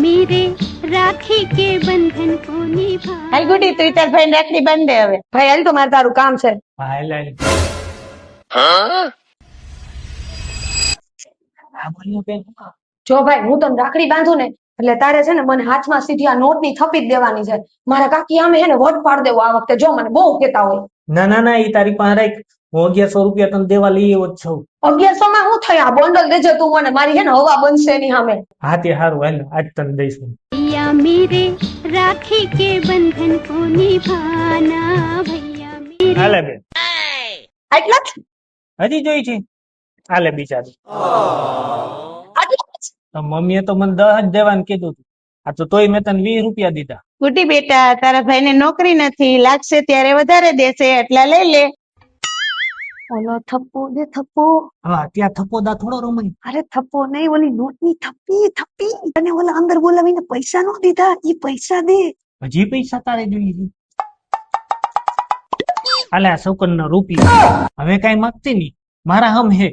मेरे राखी के बंधन को निभा। હાલ ગુડી તું તાર ભાઈ રાખડી બાંધ દે હવે. ભાઈ હાલ તો મારે તારું કામ છે. જો ભાઈ હું તને રાખડી બાંધું ને એટલે તારે છે ને મને હાથમાં સીધી આ નોટ ની થપી જ દેવાની છે. મારા કાકી આમે હે ને વટ પાડ દેવો આ વખતે, જો મને બહુ કેતા હોય. ના ના ના, એ તારી પાસે રાખ. હું 1100 રૂપિયા તને દેવા લઈ આવ્યો જ છું. 1100 માં શું થયા? બોન્ડલ દેજે તું મને, મારી હે ને હવા બનશે એની સામે. હા તે સારું, હાલ આજ તને દઈશું. भैया मेरे राखी के बंधन को निभाना, भैया मेरे। હાલે બેન, આટલા જ? હજી જોઈ છે? હાલે બિચારી. આટલા જ? તો મમ્મીએ તો મને 10 જ દેવાનું કીધું હતું. આ તો તોય મેં તને 20 રૂપિયા દીધા. ગુડી બેટા, તારા ભાઈને નોકરી નથી, લાગશે ત્યારે વધારે દેશે, એટલા લઈ લે. ઓલો થપ્પો દે થપ્પો. હા ત્યાં થપ્પોદા થોડો રમાય. અરે થપ્પો નહીં, ઓલી નોટ ની થપ્પી થપ્પી. અને ઓલા અંદર બોલાવીને પૈસા નો દીધા, ઈ પૈસા દે. હજી પૈસા તારે જોઈએ છે? હાલે આ સૌકનના રૂપિયા હવે કઈ માંગતી નહીં, મારા હમ હે.